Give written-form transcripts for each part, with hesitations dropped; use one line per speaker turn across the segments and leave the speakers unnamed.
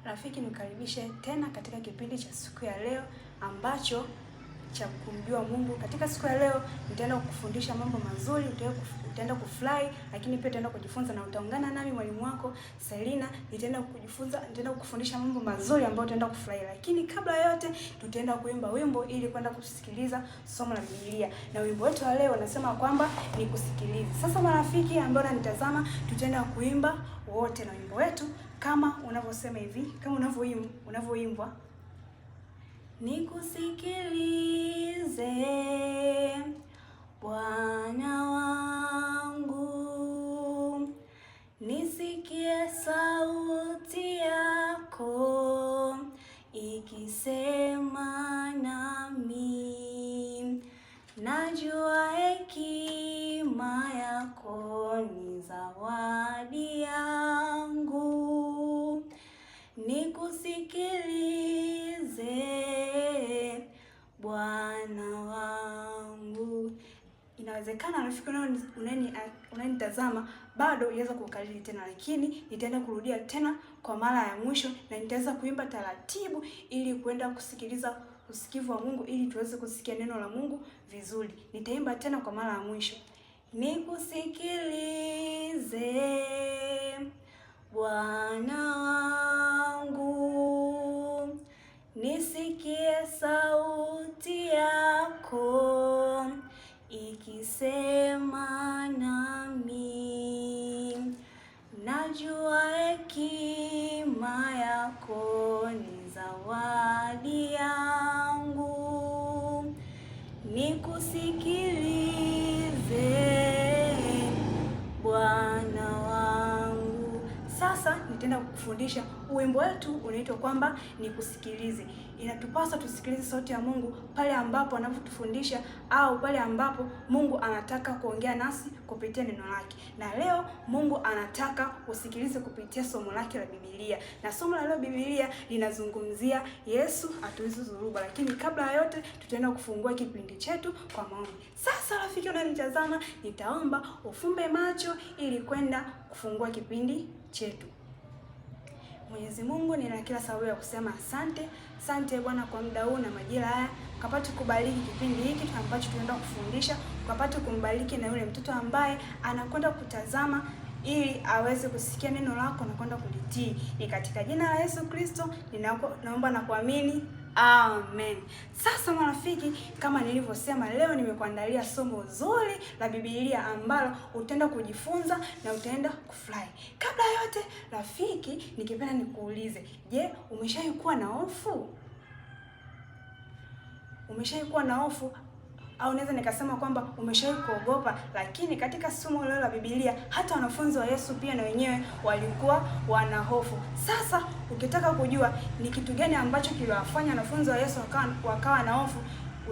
Rafiki, nikaribishe tena katika kipindi cha siku ya leo ambacho cha kumjua Mungu. Katika siku ya leo nitaenda kukufundisha mambo mazuri, utaenda kufurahi, lakini pia utaenda kujifunza na utaungana nami mwalimu wako Selina. Nitaenda kukufundisha mambo mazuri ambayo utaenda kufurahi. Lakini kabla ya yote tutaenda kuimba wimbo ili kwenda kusikiliza somo la Biblia. Na wimbo wetu wa leo unasema kwamba ni kusikiliza. Sasa marafiki ambao wananitazama, tutaenda kuimba wote na wimbo wetu kama unavyosema hivi, kama unavyoimbwa. Nikusikilize Bwana wangu, nisikie sauti yako ikisema nami. Najua hekima yako ni zawadi yangu. Nikusikilize Bwana wangu. Inawezekana rafiki unanitazama bado uweza kukariri tena, lakini nitaenda kurudia tena kwa mara ya mwisho, na nitaweza kuimba taratibu ili kwenda kusikiliza usikivu wa Mungu, ili tuweze kusikia neno la Mungu vizuri. Nitaimba tena kwa mara ya mwisho. Nikusikilize Bwana wangu, nisikie sauti yako ikisema nami. Najua hekima yako ni zawadi yangu. Nikusikilize Bwana wangu. Sasa nitaenda kukufundisha wimbo wetu unaitwa kwamba ni kusikilize. Inatupasa tusikilize sauti ya Mungu pale ambapo anapotufundisha au pale ambapo Mungu anataka kuongea nasi kupitia neno lake. Na leo Mungu anataka usikilize kupitia somo lake la Biblia. Na somo la leo Biblia linazungumzia Yesu atuizu dhuruba. Lakini kabla ya yote tutaenda kufungua kipindi chetu kwa maombi. Sasa rafiki unanitazama, nitaomba ufumbe macho ili kwenda kufungua kipindi chetu. Mwenyezi Mungu, nina kila sababu ya kusema asante. Asante Bwana kwa muda huu na majira haya. Ukapate kubariki kipindi hiki ambacho tunaenda kufundisha. Ukapate kumbariki na yule mtoto ambaye anakwenda kutazama ili aweze kusikia neno lako na kwenda kulitii. Ni katika jina la Yesu Kristo naomba na kuamini. Amen. Sasa marafiki, kama nilivyosema, leo nimekuandalia somo zuri la Biblia ambalo utaenda kujifunza na utaenda kufurahi. Kabla yote rafiki, nikipenda nikuulize, je, umeshaikuwa na hofu? Umeshaikuwa na hofu? Au naweza nikasema kwamba umeshawahi kuogopa? Lakini katika somo leo la Biblia hata wanafunzi wa Yesu pia na wenyewe walikuwa wana hofu. Sasa ukitaka kujua ni kitu gani ambacho kiliwafanya wanafunzi wa Yesu wakawa na hofu,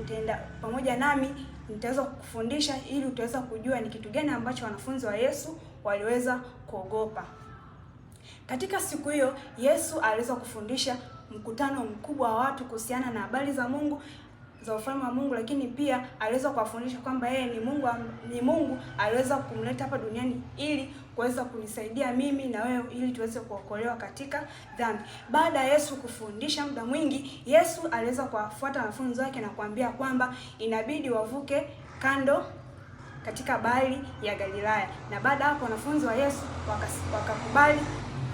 utaenda pamoja nami, nitaweza kukufundisha ili utaweza kujua ni kitu gani ambacho wanafunzi wa Yesu waliweza kuogopa. Katika siku hiyo Yesu aliweza kufundisha mkutano mkubwa wa watu kuhusiana na habari za Mungu, za ufalme wa Mungu, lakini pia aliweza kuwafundisha kwamba yeye ni Mungu aliweza kumleta hapa duniani ili kuweza kunisaidia mimi na wewe ili tuweze kuokolewa katika dhambi. Baada ya Yesu kufundisha muda mwingi, Yesu aliweza kuwafuata wanafunzi wake na kuambia kwamba inabidi wavuke kando katika bahari ya Galilaya. Na baada hapo wanafunzi wa Yesu wakakubali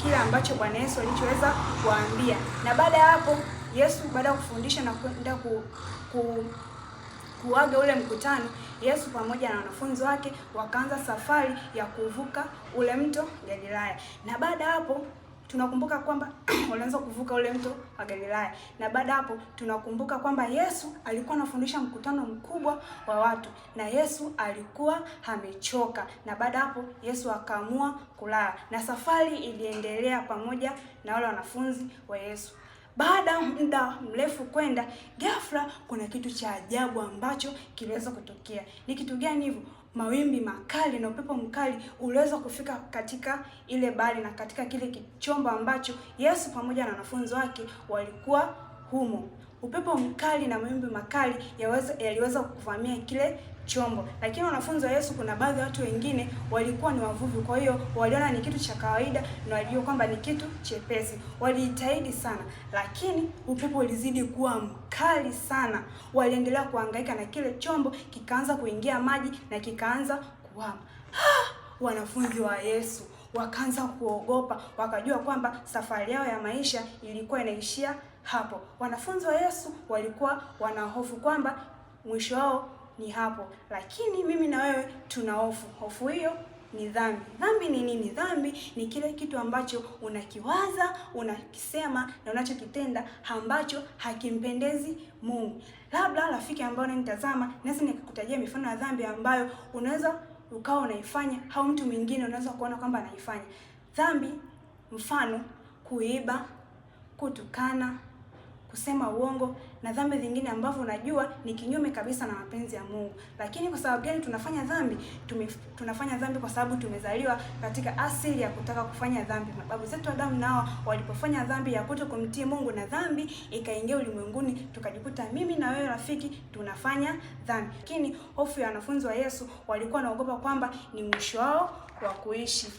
kile ambacho Bwana Yesu alichoweza kuwaambia. Na baada ya hapo Yesu, baada ya kufundisha na kwenda kuaga ule mkutano, Yesu pamoja na wanafunzi wake wakaanza safari ya kuvuka ule mto Galilaya. Na baada hapo tunakumbuka kwamba walianza kuvuka ule mto wa Galilaya. Na baada hapo tunakumbuka kwamba Yesu alikuwa anafundisha mkutano mkubwa wa watu, na Yesu alikuwa amechoka. Na baada hapo Yesu akaamua kulala, na safari iliendelea pamoja na wale wanafunzi wa Yesu. Baada ya muda mrefu kwenda, ghafla kuna kitu cha ajabu ambacho kiliweza kutokea. Ni kitu gani hivyo? Mawimbi makali na upepo mkali uliweza kufika katika ile bahari na katika kile chombo ambacho Yesu pamoja na wanafunzi wake walikuwa humo. Upepo mkali na mawimbi makali yaliweza kuvamia kile chombo. Lakini wanafunzi wa Yesu, kuna baadhi ya watu wengine walikuwa ni wavuvi, kwa hiyo waliona ni kitu cha kawaida na walijua kwamba ni kitu chepesi. Walijitahidi sana, lakini upepo ulizidi kuwa mkali sana. Waliendelea kuhangaika na kile chombo, kikaanza kuingia maji na kikaanza kuhama. Wanafunzi wa Yesu wakaanza kuogopa, wakajua kwamba safari yao ya maisha ilikuwa inaishia hapo. Wanafunzi wa Yesu walikuwa wanahofu kwamba mwisho wao ni hapo. Lakini mimi na wewe tuna hofu. Hofu hiyo ni dhambi. Dhambi ni nini? Dhambi ni kile kitu ambacho unakiwaza, unakisema na unachokitenda ambacho hakimpendezi Mungu. Labda rafiki ambao unanitazama, naweza nikukutajia mifano ya dhambi ambayo unaweza ukawa unaifanya au mtu mwingine unaweza kuona kwamba anaifanya. Dhambi mfano kuiba, kutukana, kusema uongo na dhambi zingine ambavyo unajua ni kinyume kabisa na mapenzi ya Mungu. Lakini kwa sababu gani tunafanya dhambi? Tunafanya dhambi kwa sababu tumezaliwa katika asili ya kutaka kufanya dhambi. Mababu zetu Adamu nao walipofanya dhambi ya kutokumtii Mungu na dhambi ikaingia ulimwenguni, tukajikuta mimi na wewe rafiki tunafanya dhambi. Lakini hofu ya wanafunzi wa Yesu, walikuwa wanaogopa kwamba ni mwisho wao wa kuishi.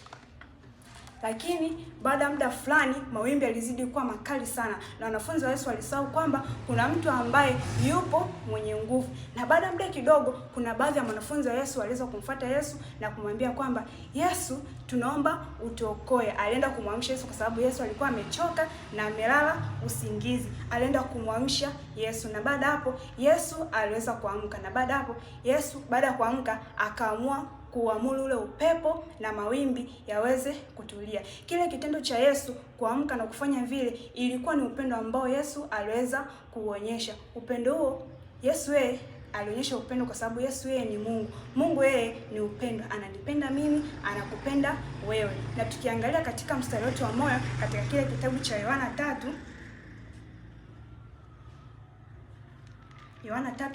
Lakini baada ya muda fulani mawimbi yalizidi kuwa makali sana, na wanafunzi wa Yesu walisahau kwamba kuna mtu ambaye yupo mwenye nguvu. Na baada ya muda kidogo, kuna baadhi ya wanafunzi wa Yesu waliweza kumfuata Yesu na kumwambia kwamba Yesu, tunaomba utuokoe. Alienda kumwamsha Yesu kwa sababu Yesu alikuwa amechoka na amelala usingizi. Alienda kumwamsha Yesu, na baada hapo Yesu aliweza kuamka. Na baada hapo Yesu, baada ya kuamka, akaamua kuamuru ule upepo na mawimbi yaweze kutulia. Kile kitendo cha Yesu kuamka na kufanya vile ilikuwa ni upendo ambao Yesu aliweza kuonyesha. Upendo huo, Yesu yeye alionyesha upendo kwa sababu Yesu yeye ni Mungu. Mungu yeye ni upendo. Ananipenda mimi, anakupenda wewe. Na tukiangalia katika mstari wetu wa moyo katika kile kitabu cha Yohana 3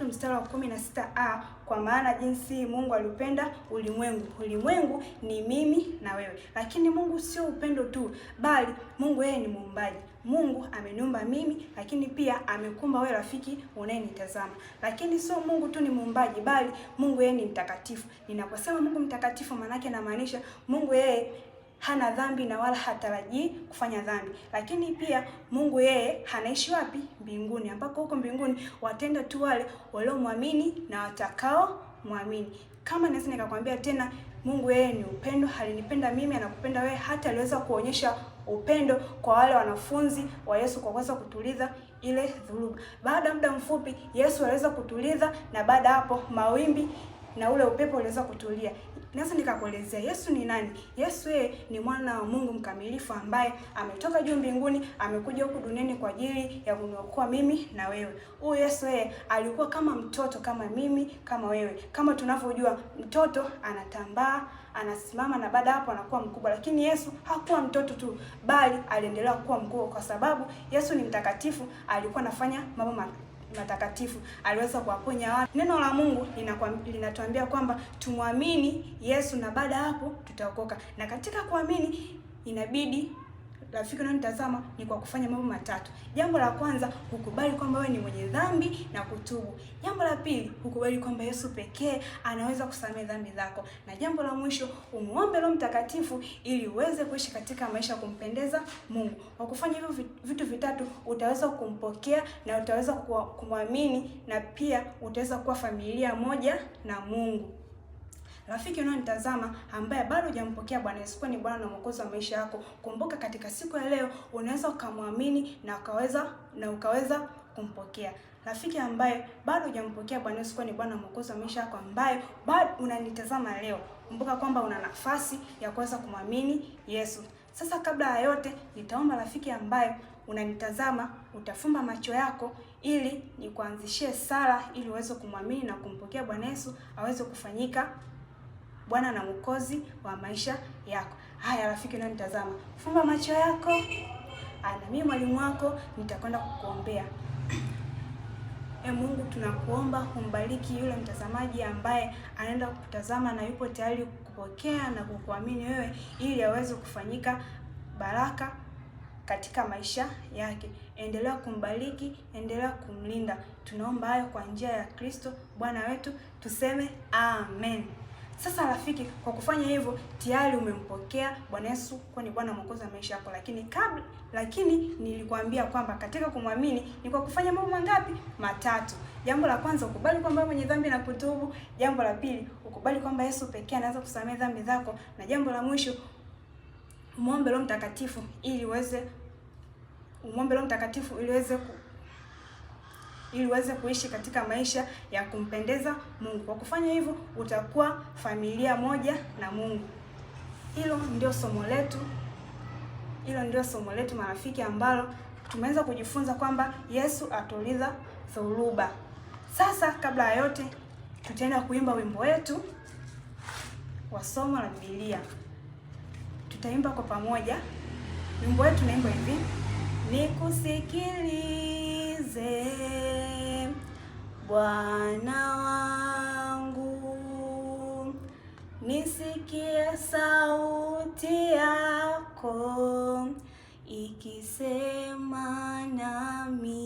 mstari wa 16a, kwa maana jinsi Mungu alipenda ulimwengu. Ulimwengu ni mimi na wewe. Lakini Mungu sio upendo tu, bali Mungu yeye ni muumbaji. Mungu ameniumba mimi, lakini pia amekumba wewe rafiki unayenitazama. Lakini sio Mungu tu ni muumbaji, bali Mungu yeye ni mtakatifu. Ninaposema Mungu mtakatifu, maana yake namaanisha Mungu yeye hana dhambi na wala hatarajii kufanya dhambi. Lakini pia Mungu yeye anaishi wapi? Mbinguni, ambako huko mbinguni watenda tu wale waliomwamini na watakao muamini. Kama naweza nikakwambia tena, Mungu yeye ni upendo. Alinipenda mimi, anakupenda wewe. Hata aliweza kuonyesha upendo kwa wale wanafunzi wa Yesu kwa kuweza kutuliza ile dhuruba. Baada ya muda mfupi Yesu aliweza kutuliza, na baada hapo mawimbi na ule upepo uliweza kutulia. Naweza nikakuelezea Yesu ni nani? Yesu yeye ni mwana wa Mungu mkamilifu ambaye ametoka juu mbinguni, amekuja huku duniani kwa ajili ya kuniokoa mimi na wewe. Huyu Yesu yeye alikuwa kama mtoto, kama mimi, kama wewe. Kama tunavyojua mtoto anatambaa, anasimama na baada hapo anakuwa mkubwa. Lakini Yesu hakuwa mtoto tu, bali aliendelea kuwa mkubwa kwa sababu Yesu ni mtakatifu, alikuwa anafanya mambo matakatifu, aliweza kuwaponya watu. Neno la Mungu linatuambia kwamba tumwamini Yesu na baada hapo tutaokoka. Na katika kuamini inabidi rafiki unanitazama ni kwa kufanya mambo matatu. Jambo la kwanza, ukubali kwamba wewe ni mwenye dhambi na kutubu. Jambo la pili, ukubali kwamba Yesu pekee anaweza kusamehe dhambi zako. Na jambo la mwisho, umuombe Roho Mtakatifu ili uweze kuishi katika maisha ya kumpendeza Mungu. Kwa kufanya hivyo vitu vitatu, utaweza kumpokea na utaweza kumwamini, na pia utaweza kuwa familia moja na Mungu. Rafiki unanitazama ambaye bado hujampokea Bwana Yesu kuwa ni Bwana na Mwokozi wa maisha yako, kumbuka katika siku ya leo unaweza ukamwamini na ukaweza kumpokea. Rafiki ambaye bado hujampokea Bwana Yesu kuwa ni Bwana na Mwokozi wa maisha yako, ambaye bado unanitazama leo, kumbuka kwamba una nafasi ya kuweza kumwamini Yesu. Sasa kabla ya yote, nitaomba rafiki ambaye unanitazama utafumba macho yako ili nikuanzishie sala ili uweze kumwamini na kumpokea Bwana Yesu aweze kufanyika Bwana na Mwokozi wa maisha yako. Haya rafiki unanitazama, fumba macho yako. Na mimi mwalimu wako nitakwenda kukuombea. Mungu, tunakuomba umbariki yule mtazamaji ambaye anaenda kutazama na yupo tayari kupokea na kukuamini wewe ili aweze kufanyika baraka katika maisha yake. Endelea kumbariki, endelea kumlinda. Tunaomba hayo kwa njia ya Kristo Bwana wetu, tuseme amen. Sasa rafiki, kwa kufanya hivyo tayari umempokea Bwana Yesu kuwa ni Bwana Mwokozi wa maisha yako. Lakini nilikwambia kwamba katika kumwamini ni kwa kufanya mambo mangapi? Matatu. Jambo la kwanza, ukubali kwamba wewe mwenye dhambi na kutubu. Jambo la pili, ukubali kwamba Yesu pekee anaweza kusamehe dhambi zako, na jambo la mwisho, muombe Roho Mtakatifu ili uweze kuishi katika maisha ya kumpendeza Mungu. Kwa kufanya hivyo utakuwa familia moja na Mungu. Hilo ndio somo letu marafiki, ambalo tumeweza kujifunza kwamba Yesu atuliza dhoruba. Sasa kabla ya yote, tutaenda kuimba wimbo wetu wa somo la Biblia. Tutaimba kwa pamoja. Wimbo wetu unaimba hivi: nikusikilize Bwana wangu, nisikie sauti yako ikisema nami,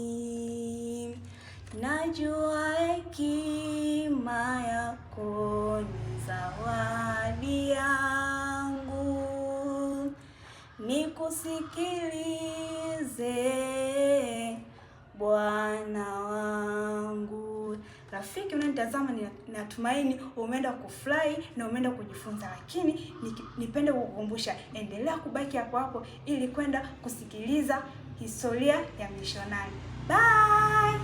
najua hekima yako ni zawadi yangu, nikusikilize Bwana wangu. Rafiki unanitazama, natumaini umeenda kufurahi na umeenda kujifunza, lakini nipende kukukumbusha, endelea kubaki hapo hapo ili kwenda kusikiliza historia ya mishonari. Bye.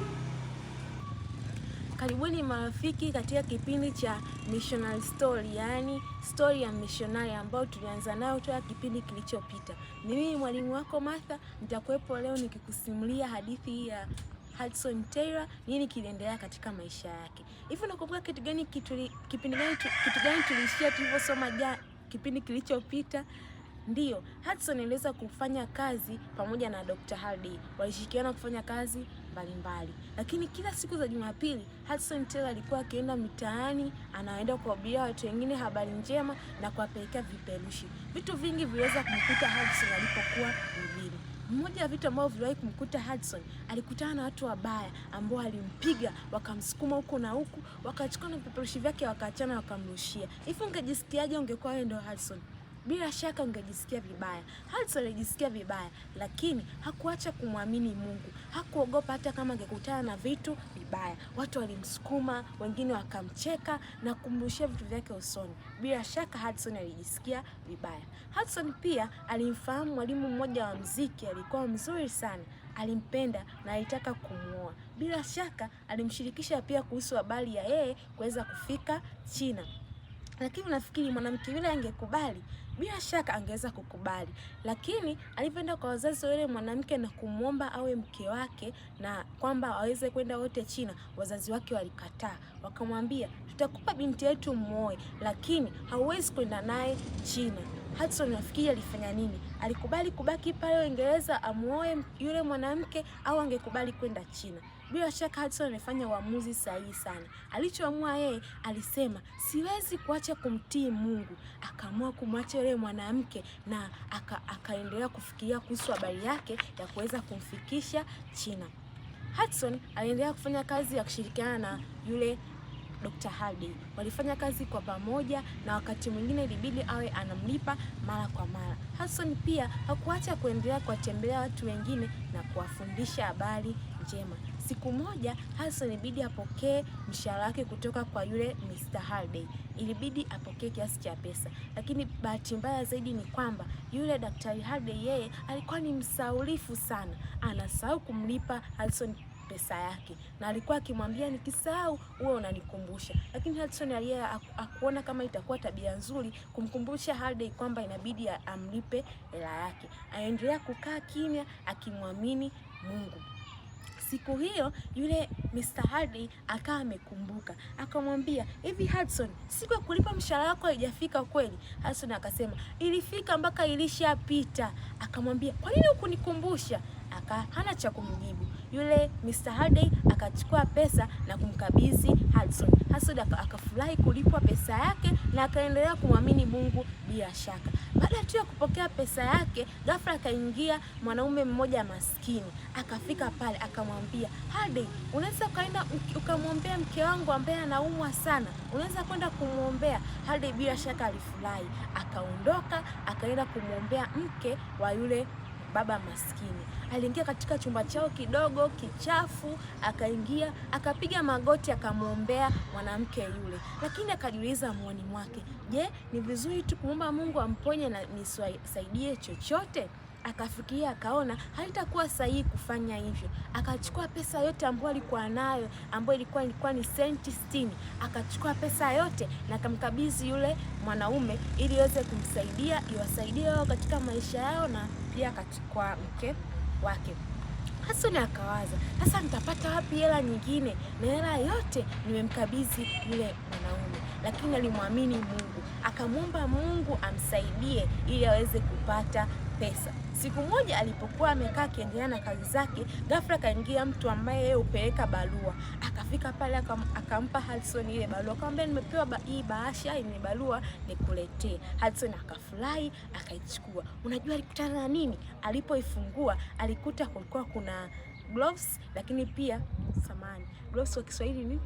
Karibuni marafiki katika kipindi cha Missionary Story, yani story ya missionary ambayo tulianza nayo toka kipindi kilichopita. Mimi mwalimu wako Martha nitakuwepo leo nikikusimulia hadithi hii ya Hudson Taylor, nini kiliendelea katika maisha yake. Hivi unakumbuka kitu gani tulishia tulivyosoma kipindi kilichopita? Ndiyo, Hudson aliweza kufanya kazi pamoja na Dr. Halliday. Walishirikiana kufanya kazi mbalimbali. Lakini kila siku za Jumapili, Hudson Taylor alikuwa akienda mitaani, anaenda kuwahubiria watu wengine habari njema na kuwapelekea viperushi. Vitu vingi viliweza kumkuta Hudson alipokuwa mjini. Mmoja ya vitu ambavyo viliwahi kumkuta Hudson, alikutana na watu wabaya ambao walimpiga, wakamsukuma huko na huku, wakachukua na viperushi vyake wakaachana, wakamrushia. Hivi ungejisikiaje ungekuwa wewe ndio Hudson? Bila shaka ungejisikia vibaya. Hudson alijisikia vibaya, lakini hakuacha kumwamini Mungu. Hakuogopa hata kama angekutana na vitu vibaya. Watu walimsukuma, wengine wakamcheka na kumrushia vitu vyake usoni. Bila shaka Hudson alijisikia vibaya. Hudson pia alimfahamu mwalimu mmoja wa muziki, alikuwa mzuri sana. Alimpenda na alitaka kumuoa. Bila shaka alimshirikisha pia kuhusu habari ya yeye kuweza kufika China. Lakini nafikiri mwanamke yule angekubali? Bila shaka angeweza kukubali. Lakini alipoenda kwa wazazi wa yule mwanamke na kumuomba awe mke wake na kwamba waweze kwenda wote China, wazazi wake walikataa. Wakamwambia, tutakupa binti yetu muoe, lakini hauwezi kwenda naye China. Hudson nafikiri alifanya nini? Alikubali kubaki pale Uingereza amuoe yule mwanamke au angekubali kwenda China? Bila shaka Hudson amefanya uamuzi sahihi sana. Alichoamua yeye, alisema siwezi kuacha kumtii Mungu. Akaamua kumwacha yule mwanamke na akaendelea kufikiria kuhusu habari yake ya kuweza kumfikisha China. Hudson aliendelea kufanya kazi ya kushirikiana na yule Dr. Halliday. Walifanya kazi kwa pamoja na wakati mwingine ilibidi awe anamlipa mara kwa mara. Hudson pia hakuacha kuendelea kuwatembelea watu wengine na kuwafundisha habari njema. Siku moja Hudson ilibidi apokee mshahara wake kutoka kwa yule Mr. Halliday. Ilibidi apokee kiasi cha pesa. Lakini bahati mbaya zaidi ni kwamba yule Daktari Halliday yeye alikuwa ni msaulifu sana. Anasahau kumlipa Hudson pesa yake. Na alikuwa akimwambia nikisahau wewe unanikumbusha. Lakini Hudson akuona kama itakuwa tabia nzuri kumkumbusha Halliday kwamba inabidi amlipe hela yake. Aendelea kukaa kimya akimwamini Mungu. Siku hiyo yule Mr. Halliday akawa amekumbuka. Akamwambia, "Hivi Hudson, siku ya kulipa mshahara wako haijafika kweli?" Hudson akasema, "Ilifika mpaka ilishapita." Akamwambia, "Kwa nini hukunikumbusha?" Hana cha kumjibu. Yule Mr. Halliday akachukua pesa na kumkabidhi Hudson. Hudson akafurahi kulipwa pesa yake na akaendelea kumwamini Mungu bila shaka. Baada tu ya kupokea pesa yake, ghafla akaingia mwanaume mmoja maskini. Akafika pale akamwambia, Hardy, unaweza kaenda ukamwombea mke wangu ambaye anaumwa sana, unaweza kwenda kumwombea? Hardy bila shaka alifurahi, akaondoka akaenda kumwombea mke wa yule baba maskini. Aliingia katika chumba chao kidogo kichafu, akaingia akapiga magoti akamwombea mwanamke yule, lakini akajiuliza moyoni mwake, je, ni vizuri tu kumwomba Mungu amponye na nisaidie chochote? Akafikiria akaona haitakuwa sahihi kufanya hivyo. Akachukua pesa yote ambayo alikuwa nayo, ambayo ilikuwa ni senti 60. Akachukua pesa yote na akamkabidhi yule mwanaume ili iweze kumsaidia, iwasaidie wao katika maisha yao na pia katika mke wake. Hassan akawaza, sasa nitapata wapi hela nyingine? Na hela yote nimemkabidhi yule mwanaume. Lakini alimwamini Mungu, akamwomba Mungu amsaidie ili aweze kupata pesa. Siku moja alipokuwa amekaa akiendelea na kazi zake, ghafla kaingia mtu ambaye yeye hupeleka barua. Akafika pale akampa Hudson ile barua, akamwambia, nimepewa hii bahasha, ni barua nikuletee. Hudson akafurahi akaichukua. Unajua alikutana na nini? Alipoifungua alikuta kulikuwa kuna gloves, lakini pia gloves kwa Kiswahili ni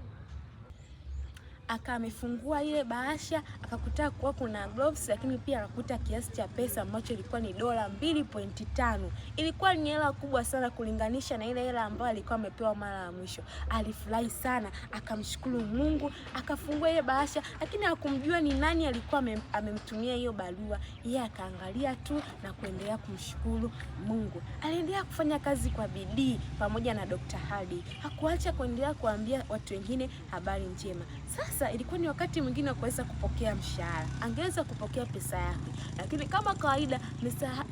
akamefungua ile bahasha akakuta kuwa kuna gloves, lakini pia akakuta kiasi cha pesa ambacho ilikuwa ni dola 2.5. Ilikuwa ni hela kubwa sana kulinganisha na ile hela ambayo alikuwa amepewa mara ya mwisho. Alifurahi sana, akamshukuru Mungu, akafungua ile bahasha, lakini hakumjua ni nani alikuwa amemtumia hiyo barua. Yeye akaangalia tu na kuendelea kumshukuru Mungu. Aliendelea kufanya kazi kwa bidii pamoja na Dr. Hardy. Hakuacha kuendelea kuambia watu wengine habari njema. Sasa ilikuwa ni wakati mwingine wa kuweza kupokea mshahara. Angeweza kupokea pesa yake, lakini kama kawaida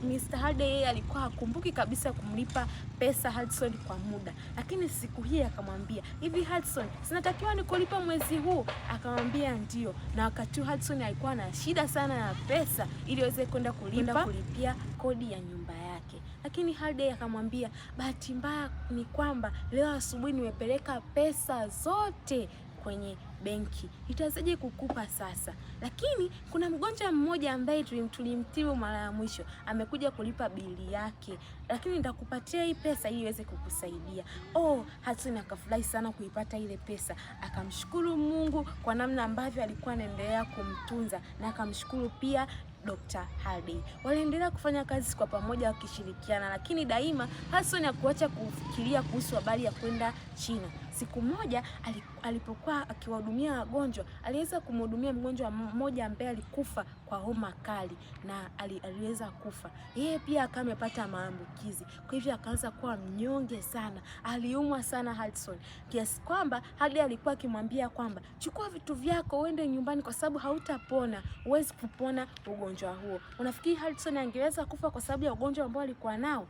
Mr. Hardy yeye alikuwa hakumbuki kabisa kumlipa pesa Hudson kwa muda. Lakini siku hii akamwambia, hivi Hudson, sinatakiwa nikulipa mwezi huu? Akamwambia ndio. Na wakati Hudson alikuwa na shida sana ya pesa ili aweze kwenda kulipia kodi ya nyumba yake. Lakini Hardy akamwambia, bahati mbaya ni kwamba leo asubuhi nimepeleka pesa zote kwenye benki, itawezaje kukupa sasa? Lakini kuna mgonjwa mmoja ambaye tulimtibu mara ya mwisho, amekuja kulipa bili yake, lakini nitakupatia hii pesa ili iweze kukusaidia. Hudson akafurahi sana kuipata ile pesa, akamshukuru Mungu kwa namna ambavyo alikuwa anaendelea kumtunza, na akamshukuru pia Dr. Hardy. Waliendelea kufanya kazi kwa pamoja wakishirikiana, lakini daima Hudson hakuacha kufikiria kuhusu habari ya kwenda China. Siku moja alipokuwa akiwahudumia wagonjwa, aliweza kumhudumia mgonjwa mmoja ambaye alikufa kwa homa kali na aliweza kufa. Yeye pia akawa amepata maambukizi, kwa hivyo akaanza kuwa mnyonge sana. Aliumwa sana Hudson, kiasi kwamba Hardy alikuwa akimwambia kwamba chukua vitu vyako uende nyumbani kwa sababu hautapona, huwezi kupona ugonjwa huo. Unafikiri Hudson angeweza kufa kwa sababu ya ugonjwa ambao alikuwa nao?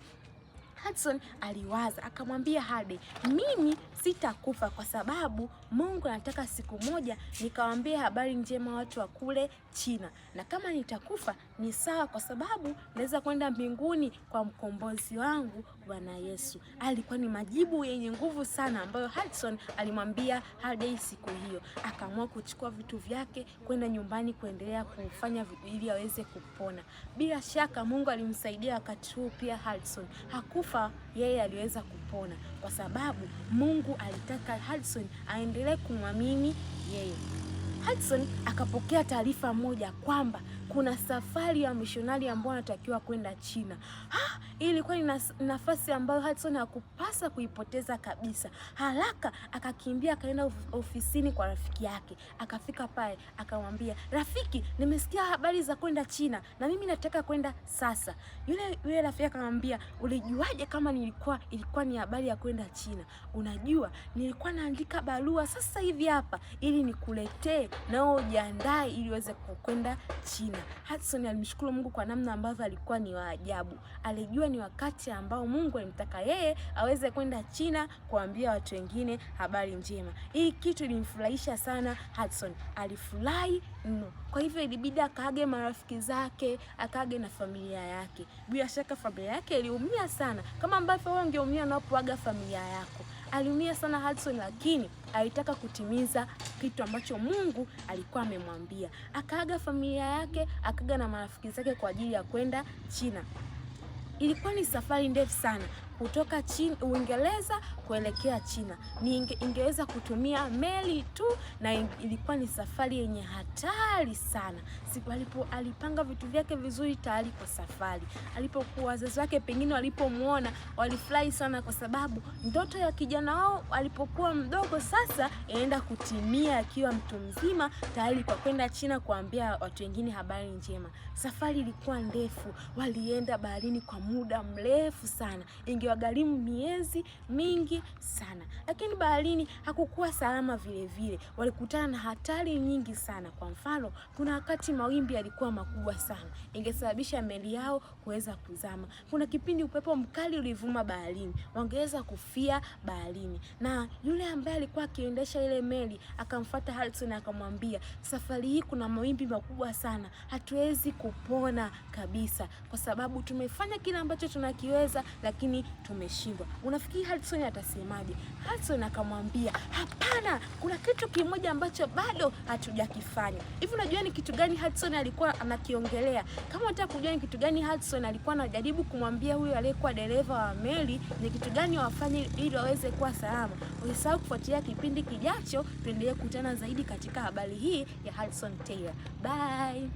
Hudson aliwaza, akamwambia Hardy, mimi sitakufa kwa sababu Mungu anataka siku moja nikawaambie habari njema watu wa kule China, na kama nitakufa ni sawa kwa sababu naweza kwenda mbinguni kwa mkombozi wangu Bwana Yesu. Alikuwa ni majibu yenye nguvu sana ambayo Hudson alimwambia Hardy siku hiyo. Akaamua kuchukua vitu vyake kwenda nyumbani kuendelea kufanya ili aweze kupona. Bila shaka Mungu alimsaidia wakati huu pia. Hudson hakufa, yeye aliweza kupona kwa sababu Mungu alitaka Hudson aendelee kumwamini yeye. Hudson akapokea taarifa moja kwamba kuna safari ya mishonari ambao anatakiwa kwenda China. Hii ilikuwa ni nafasi ambayo Hudson hakupasa kuipoteza kabisa. Haraka akakimbia akaenda ofisini kwa rafiki yake. Akafika pale akamwambia, rafiki, nimesikia habari za kwenda China na mimi nataka kwenda sasa. Yule rafiki akamwambia, ulijuaje kama ilikuwa ni habari ya kwenda China? Unajua, nilikuwa naandika barua sasa hivi hapa ili nikuletee na ujiandae ili uweze kwenda China. Hudson alimshukuru Mungu kwa namna ambavyo alikuwa ni wa ajabu. Alijua ni wakati ambao Mungu alimtaka yeye aweze kwenda China kuambia watu wengine habari njema. Hii kitu ilimfurahisha sana Hudson. Alifurahi mno. Kwa hivyo ilibidi akaage marafiki zake, akaage na familia yake. Bila shaka familia yake iliumia sana, kama ambavyo wewe ungeumia unapoaga familia yako. Aliumia sana Hudson, lakini alitaka kutimiza kitu ambacho Mungu alikuwa amemwambia. Akaaga familia yake, akaaga na marafiki zake kwa ajili ya kwenda China. Ilikuwa ni safari ndefu sana kutoka Uingereza kuelekea China. Ingeweza kutumia meli tu, na ilikuwa ni safari yenye hatari sana. Alipanga vitu vyake vizuri tayari kwa safari. Alipokuwa wazazi wake pengine walipomuona walifurahi sana, kwa sababu ndoto ya kijana wao alipokuwa mdogo sasa inaenda kutimia akiwa mtu mzima tayari kwa kwenda China kuambia watu wengine habari njema. Safari ilikuwa ndefu, walienda baharini kwa muda mrefu sana. Ingewagharimu miezi mingi sana. Lakini baharini hakukuwa salama vile vile. Walikutana na hatari nyingi sana. Kwa mfano, kuna wakati mawimbi yalikuwa makubwa sana, ingesababisha meli yao kuweza kuzama. Kuna kipindi upepo mkali ulivuma baharini, wangeweza kufia baharini. Na yule ambaye alikuwa akiendesha ile meli akamfuata Hudson akamwambia, safari hii kuna mawimbi makubwa sana, hatuwezi kupona kabisa, kwa sababu tumefanya kile ambacho tunakiweza lakini tumeshindwa. Unafikiri Hudson atasemaje? Hudson akamwambia, hapana, kuna kitu kimoja ambacho bado hatujakifanya. Hivi unajua ni kitu gani Hudson alikuwa anakiongelea? Kama unataka kujua ni kitu gani Hudson alikuwa anajaribu kumwambia huyu aliyekuwa dereva wa meli, ni kitu gani wafanye ili waweze kuwa salama, usisahau kufuatilia kipindi kijacho, tuendelee kukutana zaidi katika habari hii ya Hudson Taylor. Bye.